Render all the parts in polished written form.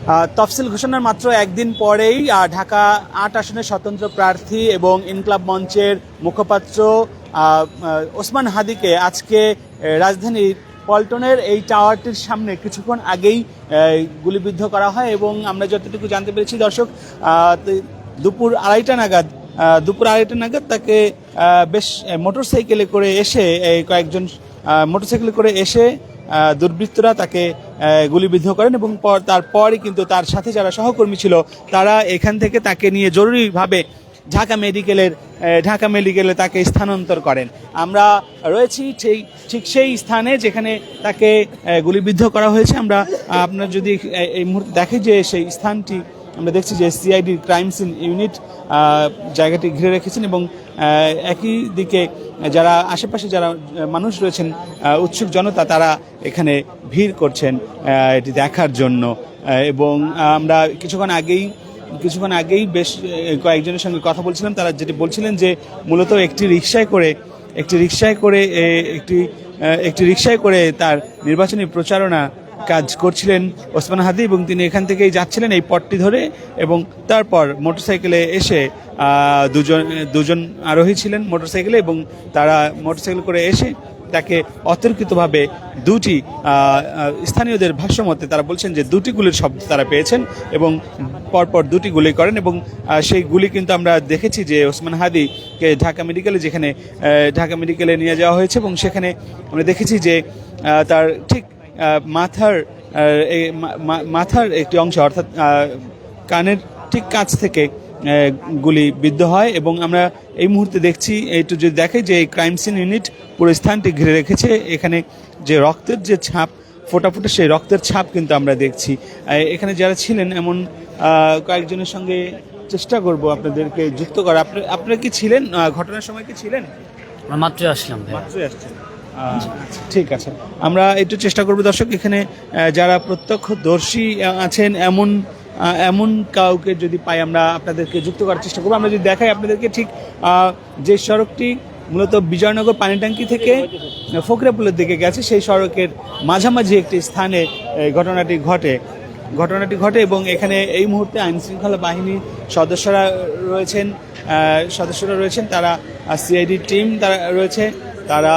তফসিল ঘোষণার মাত্র একদিন পরেই ঢাকা ৮ আসনের স্বতন্ত্র প্রার্থী এবং ইনকলাব মঞ্চের মুখপাত্র ওসমান হাদিকে আজকে রাজধানীর পল্টনের এই টাওয়ারটির সামনে কিছুক্ষণ আগেই গুলিবিদ্ধ করা হয় এবং আমরা যতটুকু জানতে পেরেছি দর্শক দুপুর আড়াইটা নাগাদ তাকে বেশ মোটরসাইকেলে করে এসে কয়েকজন মোটরসাইকেলে করে এসে দুর্বৃত্তরা তাকে গুলিবিদ্ধ করেন এবং তারপরই কিন্তু তার সাথে যারা সহকর্মী ছিল তারা এখান থেকে তাকে নিয়ে জরুরিভাবে ঢাকা মেডিকেলে তাকে স্থানান্তর করেন। আমরা রয়েছি ঠিক সেই স্থানে যেখানে তাকে গুলিবিদ্ধ করা হয়েছে। আমরা আপনার যদি এই মুহূর্তে দেখে যে সেই স্থানটি আমরা দেখছি যে সিআইডির ক্রাইম সিন ইউনিট জায়গাটি ঘিরে রেখেছেন এবং একই দিকে যারা আশেপাশে যারা মানুষ রয়েছেন উৎসুক জনতা তারা এখানে ভিড় করছেন এটি দেখার জন্য। এবং আমরা কিছুক্ষণ আগেই বেশ কয়েকজনের সঙ্গে কথা বলছিলাম, তারা যেটি বলছিলেন যে মূলত একটি রিকশায় করে তার নির্বাচনী প্রচারণা কাজ করছিলেন ওসমান হাদি এবং তিনি এখান থেকেই যাচ্ছিলেন এই পথটি ধরে এবং তারপর মোটরসাইকেলে এসে দুজন আরোহী ছিলেন মোটরসাইকেলে এবং তারা মোটরসাইকেল করে এসে তাকে অতর্কিতভাবে দুটি স্থানীয়দের ভাষ্যমতে তারা বলছেন যে দুটি গুলির শব্দ তারা পেয়েছেন এবং পরপর দুটি গুলি করেন এবং সেই গুলি কিন্তু আমরা দেখেছি যে ওসমান হাদিকে ঢাকা মেডিকেলে নিয়ে যাওয়া হয়েছে এবং সেখানে আমরা দেখেছি যে তার ঠিক মাথার একটি অংশ অর্থাৎ কানের ঠিক কাছ থেকে গুলি বিদ্ধ হয় এবং আমরা এই মুহূর্তে দেখছি একটু যদি দেখে যে এই ক্রাইম সিন ইউনিট পুরো স্থানটি ঘিরে রেখেছে। এখানে যে রক্তের যে ছাপ ফোটা সেই রক্তের ছাপ কিন্তু আমরা দেখছি। এখানে যারা ছিলেন এমন কয়েকজনের সঙ্গে চেষ্টা করব আপনাদেরকে যুক্ত করা। আপনারা কি ছিলেন ঘটনার সময় কি ছিলেন? মাত্রই আসলাম। ঠিক আছে, আমরা একটু চেষ্টা করবো দর্শক এখানে যারা প্রত্যক্ষদর্শী আছেন এমন কাউকে যদি পাই আমরা আপনাদেরকে যুক্ত করার চেষ্টা করবো। আমরা যদি দেখাই আপনাদেরকে ঠিক যে সড়কটি মূলত বিজয়নগর পানিট্যাঙ্কি থেকে ফকরাপুলের দিকে গেছে সেই সড়কের মাঝামাঝি একটি স্থানে ঘটনাটি ঘটে এবং এখানে এই মুহূর্তে আইনশৃঙ্খলা বাহিনীর সদস্যরা রয়েছেন তারা সিআইডি টিম তারা রয়েছে তারা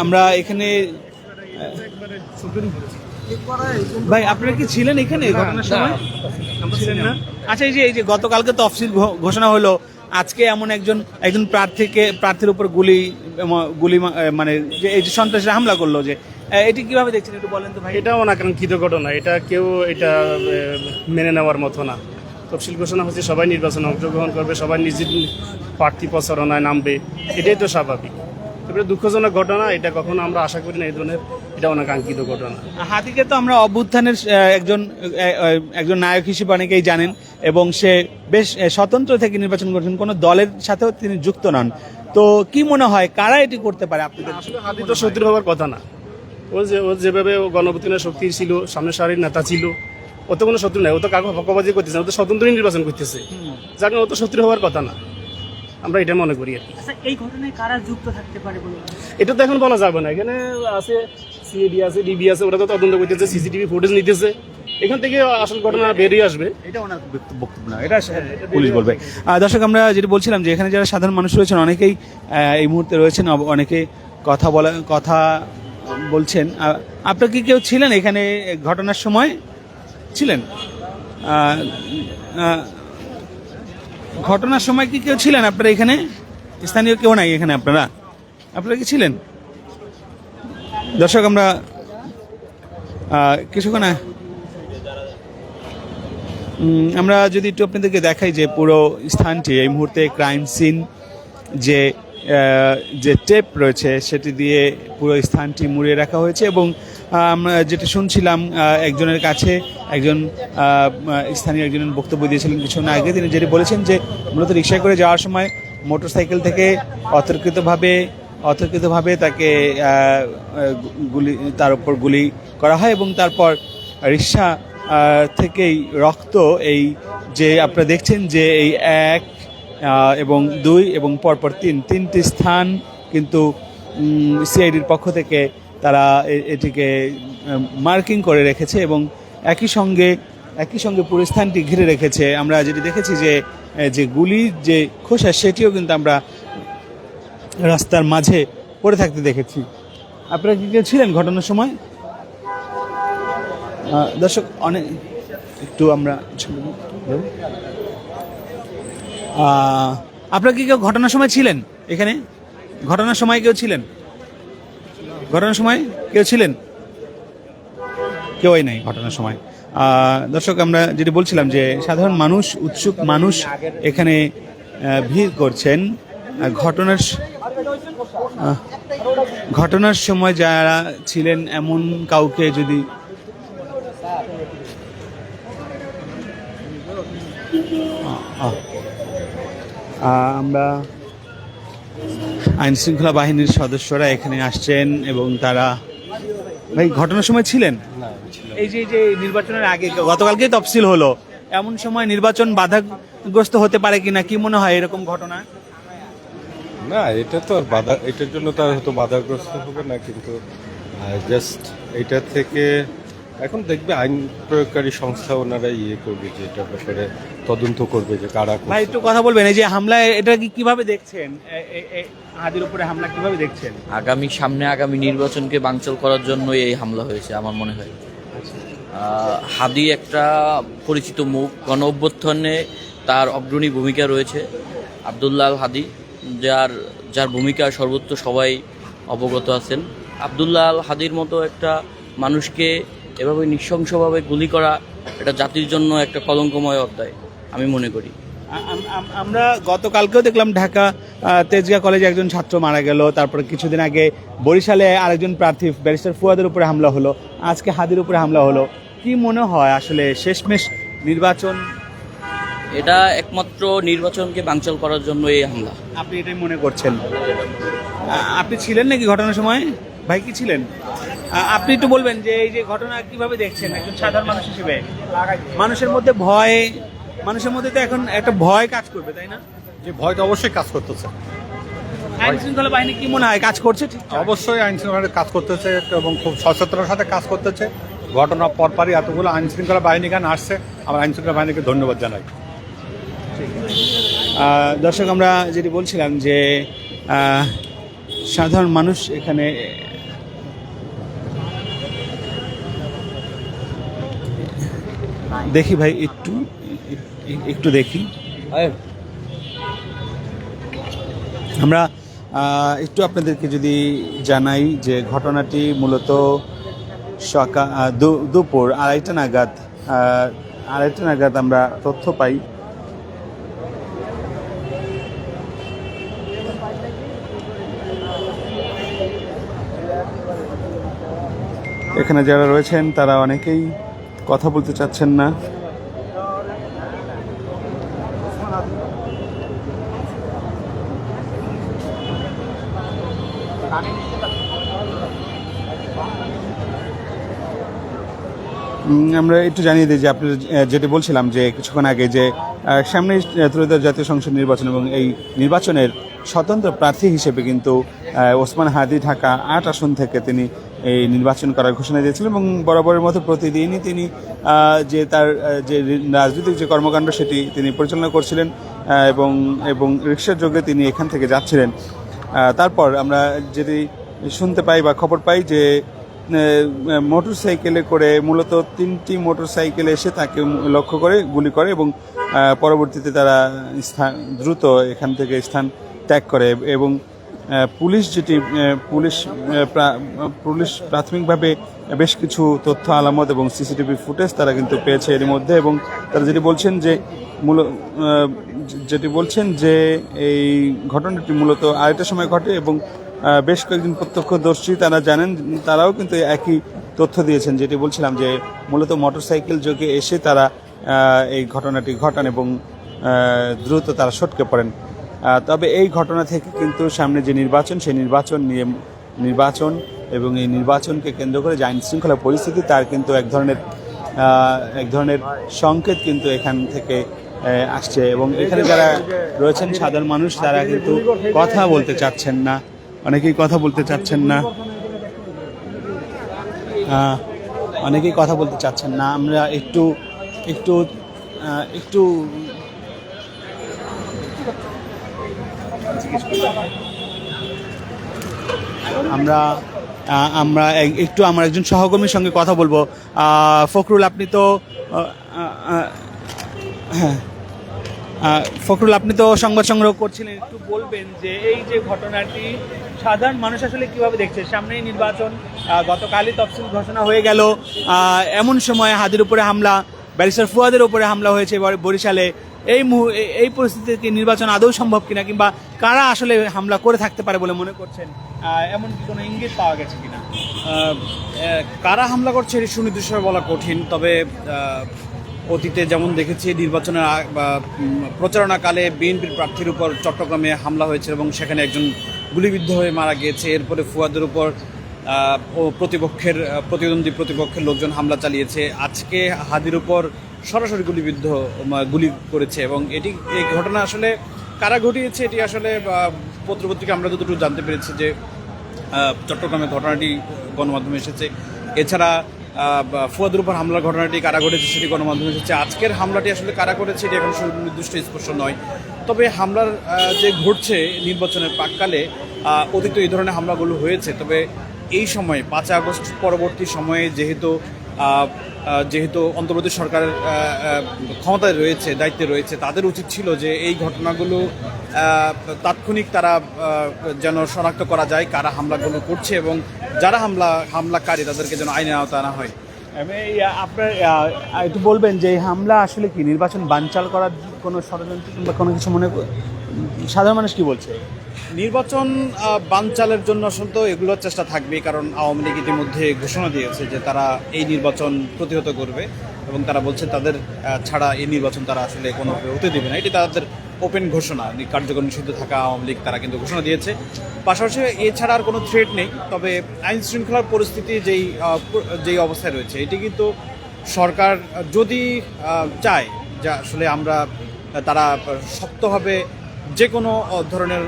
আমরা এখানে ভাই আপনারা কি ছিলেন এখানে ঘটনার সময়? ছিলেন না? আচ্ছা, এই যে গতকালকে তফসিল ঘোষণা হলো, আজকে এমন একজন প্রার্থীর উপর গুলি মানে যে এই যে সন্ত্রাসীরা হামলা করলো, যে এটি কিভাবে দেখছেন একটু বলেন তো ভাই। এটা অনাকাঙ্ক্ষিত ঘটনা, এটা মেনে নেওয়ার মতো না। তফসিল ঘোষণা হচ্ছে, সবাই নির্বাচনে অংশগ্রহণ করবে, সবাই নিজের প্রার্থী প্রচারণায় নামবে, এটাই তো স্বাভাবিক। তবে দুঃখজনক ঘটনা, এটা কখনো আমরা আশা করি না এই ধরনের, এটা অনাকাঙ্ক্ষিত ঘটনা। হাদিকে তো আমরা অভ্যুত্থানের একজন নায়ক হিসেবে অনেকেই জানেন এবং সে বেশ স্বতন্ত্র থেকে নির্বাচন করছেন, কোনো দলের সাথেও তিনি যুক্ত নন। তো কি মনে হয় কারা এটি করতে পারে আপনাদের? আসলে হাদি তো শত্রু হওয়ার কথা না। ও যেভাবে গণঅভ্যুত্থানের শক্তি ছিল, সামনে সারির নেতা ছিল, ও তো কোনো শত্রু নাই। ও তো কাগজ হকবাজি করতেছে, ও তো স্বতন্ত্র নির্বাচন করতেছে, যার কারণে ও তো শত্রু হওয়ার কথা না, আমরা এটা মনে করি। এই ঘটনায় কারা যুক্ত থাকতে পারে বলে এটা তো এখন বলা যাবে না। এখানে আছে সিআইডি আছে, ডিবি আছে, ওরা তো তদন্ত করতেছে, সিসিটিভি ফুটেজ নিতেছে, এখান থেকে আসল ঘটনা বেরিয়ে আসবে। এটা ওনার বক্তব্য না, এটা পুলিশ বলবে। দর্শক, আমরা যেটা বলছিলাম যে এখানে যারা সাধারণ মানুষ রয়েছেন অনেকেই এই মুহূর্তে রয়েছেন, অনেকে কথা বলছেন। আপনার কি কেউ ছিলেন এখানে ঘটনার সময়? ছিলেন ঘটনার সময় কি কেউ ছিলেন আপনারা এখানে? স্থানীয় কেউ নাই এখানে? আপনারা কি ছিলেন? দর্শক, আমরা কিছুক্ষণ আমরা যদি একটু আপনাদেরকে দেখাই যে পুরো স্থানটি এই মুহূর্তে ক্রাইম সিন যে টেপ রয়েছে সেটি দিয়ে পুরো স্থানটি মুড়িয়ে রাখা হয়েছে এবং আমরা যেটা শুনছিলাম একজনের কাছে স্থানীয় একজন বক্তব্য দিয়েছিলেন কিছুক্ষণ আগে। তিনি যেটি বলেছেন যে মূলত রিকশায় করে যাওয়ার সময় মোটরসাইকেল থেকে অতর্কিতভাবে তাকে তার উপর গুলি করা হয় এবং তারপর রিকশা থেকেই রক্ত এই যে আপনারা দেখছেন যে এই 1 এবং 2 এবং পরপর 3টি স্থান কিন্তু সিআইডির পক্ষ থেকে তারা এটিকে মার্কিং করে রেখেছে এবং একই সঙ্গে পুরো স্থানটি ঘিরে রেখেছে। আমরা যেটি দেখেছি যে গুলির যে খোসা সেটিও কিন্তু আমরা রাস্তার মাঝে পড়ে থাকতে দেখেছি। আপনারা কি কেউ ছিলেন ঘটনার সময়? দর্শক অনেক একটু আমরা আপনারা কি কেউ ঘটনার সময় ছিলেন এখানে? ঘটনার সময় কেউ ছিলেন? ঘটনার সময় কেউ ছিলেন? কেউই নাই ঘটনার সময়। দর্শক আমরা যেটি বলছিলাম যে সাধারণ মানুষ, উৎসুক মানুষ এখানে ভিড় করছেন। ঘটনার সময় যারা ছিলেন এমন কাউকে যদি আমরা আইন শৃঙ্খলা বাহিনীর সদস্যরা এখানে আসছেন এবং তারা ভাই ঘটনার সময় ছিলেন? এই যে নির্বাচনের আগে গতকালকে তফসিল হলো, এমন সময় নির্বাচন বাধাগ্রস্ত হতে পারে কিনা, কি মনে হয় এরকম ঘটনা? না, এটা তো আর বাধা, এটার জন্য তার হয়তো বাধাগ্রস্ত হবে না, কিন্তু জাস্ট এটা থেকে এখন দেখবে আইন প্রয়োগকারী সংস্থা ওনারা করবে, যে এটার ব্যাপারে তদন্ত করবে যে কারা করছে। ভাই একটু কথা বলবেন, এই যে হামলা এটা কিভাবে দেখছেন? হাদির উপরে হামলা কিভাবে দেখছেন? আগামী নির্বাচনকে বানচাল করার জন্য এই হামলা হয়েছে আমার মনে হয়। হাদি একটা পরিচিত মুখ, গণ অভ্যুত্থানে তার অগ্রণী ভূমিকা রয়েছে। আব্দুল্লাহ আল হাদি, যার ভূমিকা সর্বত্র সবাই অবগত আছেন। আব্দুল্লাহ আল হাদির মতো একটা মানুষকে এভাবে নৃশংসভাবে গুলি করা, এটা জাতির জন্য একটা কলঙ্কময় অধ্যায় আমি মনে করি। আমরা গতকালকেও দেখলাম ঢাকা তেজগাঁ কলেজে একজন ছাত্র মারা গেল, তারপরে কিছুদিন আগে বরিশালে আরেকজন প্রার্থী ব্যারিস্টার ফুয়াদের উপরে হামলা হলো, আজকে হাদির উপরে হামলা হলো। কি মনে হয় আসলে শেষমেশ নির্বাচন? এটা একমাত্র নির্বাচনকে বানচাল করার জন্য এই হামলা। আপনি এটাই মনে করছেন? আপনি ছিলেন নাকি ঘটনার সময়? ভাই কি ছিলেন? আপনি একটু বলবেন যে এই যে ঘটনা কিভাবে দেখছেন একজন সাধারণ মানুষ হিসেবে? মানুষের মধ্যে তো এখন একটা ভয় কাজ করবে, তাই না? যে ভয় তো অবশ্যই কাজ করতেছে। আইন শৃঙ্খলা বাহিনী কি মনে হয় কাজ করছে? ঠিক অবশ্যই আইন শৃঙ্খলা কাজ করতেছে এবং খুব সচেতনতার সাথে কাজ করতেছে। ঘটনা পরপরই এতগুলো আইন শৃঙ্খলা বাহিনী গান আসছে, আমরা আইন শৃঙ্খলা বাহিনীকে ধন্যবাদ জানাই। দর্শক আমরা যেটি বলছিলাম যে সাধারণ মানুষ এখানে দেখি ভাই একটু দেখি আমরা একটু আপনাদেরকে যদি জানাই যে ঘটনাটি মূলত দুপুর আড়াইটা নাগাদ আমরা তথ্য পাই। এখানে যারা রয়েছেন তারা অনেকেই কথা বলতে চাচ্ছেন না। আমরা একটু জানিয়ে দিই যে আপনার যেটি বলছিলাম যে কিছুক্ষণ আগে যে সামনে ত্রয়োদশ জাতীয় সংসদ নির্বাচন এবং এই নির্বাচনের স্বতন্ত্র প্রার্থী হিসেবে কিন্তু ওসমান হাদি ঢাকা ৮ আসন থেকে তিনি এই নির্বাচন করার ঘোষণা দিয়েছিলেন এবং বরাবরের মতো প্রতিদিনই তিনি যে তার যে রাজনৈতিক যে কর্মকাণ্ড সেটি তিনি পরিচালনা করছিলেন এবং রিক্সার যোগে তিনি এখান থেকে যাচ্ছিলেন। তারপর আমরা যেটি শুনতে পাই বা খবর পাই যে মোটর সাইকেলে করে মূলত 3টি মোটর সাইকেলে এসে তাকে লক্ষ্য করে গুলি করে এবং পরবর্তীতে তারা দ্রুত এখান থেকে স্থান ত্যাগ করে এবং পুলিশ প্রাথমিকভাবে বেশ কিছু তথ্য আলামত এবং সিসিটিভি ফুটেজ তারা কিন্তু পেয়েছে এর মধ্যে এবং তারা যেটি বলছেন যে এই ঘটনাটি মূলত আড়াইটার সময় ঘটে এবং বেশ কয়েকজন প্রত্যক্ষদর্শী তারা জানেন, তারাও কিন্তু একই তথ্য দিয়েছেন, যেটি বলছিলাম যে মূলত মোটরসাইকেল যোগে এসে তারা এই ঘটনাটি ঘটান এবং দ্রুত তারা সটকে পড়েন। তবে এই ঘটনা থেকে কিন্তু সামনে যে নির্বাচন, সেই নির্বাচন এবং এই নির্বাচনকে কেন্দ্র করে যে আইন শৃঙ্খলা পরিস্থিতি, তার কিন্তু এক ধরনের সংকেত কিন্তু এখান থেকে আসছে এবং এখানে যারা রয়েছেন সাধারণ মানুষ তারা কিন্তু কথা বলতে চাচ্ছেন না, অনেকেই কথা বলতে চাচ্ছেন না। অনেকেই কথা বলতে চাচ্ছেন না, আমরা একটু একটু একটু আমরা আমরা একটু আমার একজন সহকর্মীর সঙ্গে কথা বলবো। ফখরুল, আপনি তো হ্যাঁ ফখরুল, আপনি তো সংবাদ সংগ্রহ করছিলেন, একটু বলবেন যে এই যে ঘটনাটি সাধারণ মানুষ আসলে কিভাবে দেখছে? সামনেই নির্বাচন, গতকালই তফসিল ঘোষণা হয়ে গেল, এমন সময় হাদির উপরে হামলা, ব্যারিস্টার ফুয়াদের উপরে হামলা হয়েছে বরিশালে। এই পরিস্থিতিতে কি নির্বাচন আদৌ সম্ভব কিনা, কিংবা কারা আসলে হামলা করে থাকতে পারে বলে মনে করছেন? এমন কি কোনো ইঙ্গিত পাওয়া গেছে কিনা? কারা হামলা করছে এটি সুনির্দিষ্টভাবে বলা কঠিন, তবে অতীতে যেমন দেখেছি নির্বাচনের প্রচারণাকালে বিএনপির প্রার্থীর উপর চট্টগ্রামে হামলা হয়েছে এবং সেখানে একজন গুলিবিদ্ধ হয়ে মারা গিয়েছে। এরপরে ফুয়াদের উপর প্রতিদ্বন্দ্বী প্রতিপক্ষের লোকজন হামলা চালিয়েছে। আজকে হাদির উপর সরাসরি গুলি করেছে এবং এই ঘটনা আসলে কারা ঘটিয়েছে এটি আসলে পত্রপত্রিকা আমরা যতটুকু জানতে পেরেছি যে চট্টগ্রামে ঘটনাটি গণমাধ্যমে এসেছে। এছাড়া ফুয়াদের উপর হামলার ঘটনাটি কারা ঘটেছে সেটি গণমাধ্যমে এসেছে। আজকের হামলাটি আসলে কারা করেছে এটি এখন সুনির্দিষ্ট স্পষ্ট নয়। তবে হামলার যে ঘটছে নির্বাচনের প্রাক্কালে অতীত এই ধরনের হামলাগুলো হয়েছে। তবে এই সময় 5 আগস্ট পরবর্তী সময়ে যেহেতু অন্তর্বর্তী সরকারের ক্ষমতায় রয়েছে, দায়িত্বে রয়েছে, তাদের উচিত ছিল যে এই ঘটনাগুলো তাৎক্ষণিক তারা যেন শনাক্ত করা যায় কারা হামলাগুলো করছে এবং যারা হামলাকারী তাদেরকে যেন আইনের আওতায় আনা হয়। আপনার একটু বলবেন যে এই হামলা আসলে কি নির্বাচন বানচাল করার কোনো ষড়যন্ত্র কিংবা কোনো কিছু সাধারণ মানুষ কি বলছে? নির্বাচন বানচালের জন্য আসলে তো এগুলোর চেষ্টা থাকবেই, কারণ আওয়ামী লীগ ইতিমধ্যে ঘোষণা দিয়েছে যে তারা এই নির্বাচন প্রতিহত করবে এবং তারা বলছে তাদের ছাড়া এই নির্বাচন তারা আসলে কোনোভাবে হতে দেবে না। এটি তাদের ওপেন ঘোষণা। কার্যকর নিষিদ্ধ থাকা আওয়ামী লীগ তারা কিন্তু ঘোষণা দিয়েছে। পাশাপাশি এছাড়া আর কোনো থ্রেট নেই। তবে আইন শৃঙ্খলার পরিস্থিতি যেই অবস্থায় রয়েছে এটি কিন্তু সরকার যদি চায় যে আসলে তারা শক্তভাবে যে কোনো ধরনের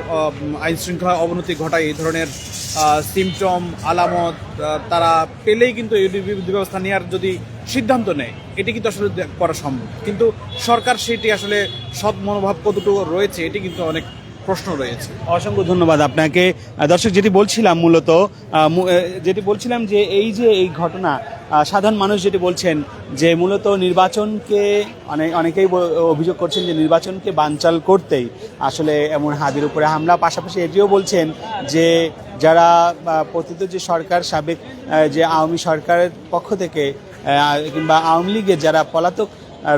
আইন শৃঙ্খলা অবনতি ঘটায় এই ধরনের সিমটম আলামত তারা পেলেই কিন্তু এই বিরোধী ব্যবস্থা নেওয়ার যদি সিদ্ধান্ত নেয় এটি কিন্তু আসলে করা সম্ভব। কিন্তু সরকার সেটি আসলে সৎ মনোভাব কতটুকু রয়েছে এটি কিন্তু অনেক প্রশ্ন রয়েছে। অসংখ্য ধন্যবাদ আপনাকে। দর্শক, যেটি বলছিলাম যে এই ঘটনা সাধারণ মানুষ যেটি বলছেন যে মূলত নির্বাচনকে অনেকেই অভিযোগ করছেন যে নির্বাচনকে বানচাল করতেই আসলে এমন হাদির উপরে হামলা। পাশাপাশি এটিও বলছেন যে যারা পতিত যে সরকার সাবেক যে আওয়ামী সরকারের পক্ষ থেকে কিংবা আওয়ামী লীগের যারা পলাতক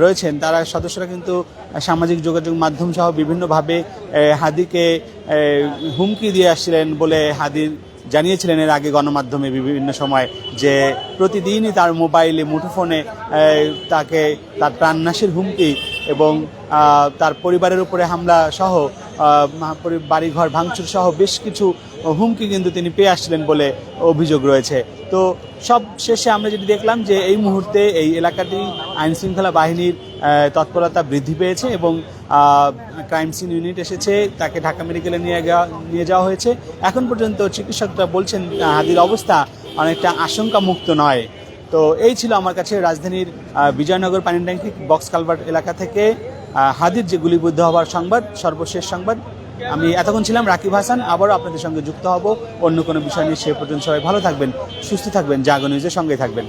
রয়েছেন তারা সদস্যরা কিন্তু সামাজিক যোগাযোগ মাধ্যম সহ বিভিন্নভাবে হাদিকে হুমকি দিয়ে আসছিলেন বলে হাদি জানিয়েছিলেন এর আগে গণমাধ্যমে বিভিন্ন সময়, যে প্রতিদিনই তার মোবাইলে মুঠোফোনে তার প্রাণনাশের হুমকি এবং তার পরিবারের উপরে হামলা সহ বাড়িঘর ভাঙচুর সহ বেশ কিছু হুমকি কিন্তু তিনি পেয়ে আসছিলেন বলে অভিযোগ রয়েছে। তো সব শেষে আমরা যেটি দেখলাম যে এই মুহূর্তে এই এলাকাটি আইনশৃঙ্খলা বাহিনীর তৎপরতা বৃদ্ধি পেয়েছে এবং ক্রাইম সিন ইউনিট এসেছে, তাকে ঢাকা মেডিকেলে নিয়ে যাওয়া হয়েছে। এখন পর্যন্ত চিকিৎসকরা বলছেন হাদির অবস্থা অনেকটা আশঙ্কামুক্ত নয়। তো এই ছিল আমার কাছে রাজধানীর বিজয়নগর পানিট্যাঙ্কি বক্স কালভার্ট এলাকা থেকে হাদির যে গুলিবিদ্ধ হওয়ার সংবাদ, সর্বশেষ সংবাদ। আমি এতক্ষণ ছিলাম রাকিব হাসান, আবারও আপনাদের সঙ্গে যুক্ত হব অন্য কোনো বিষয় নিয়ে। সে পর্যন্ত সবাই ভালো থাকবেন, সুস্থ থাকবেন, জাগো নিউজের সঙ্গে থাকবেন।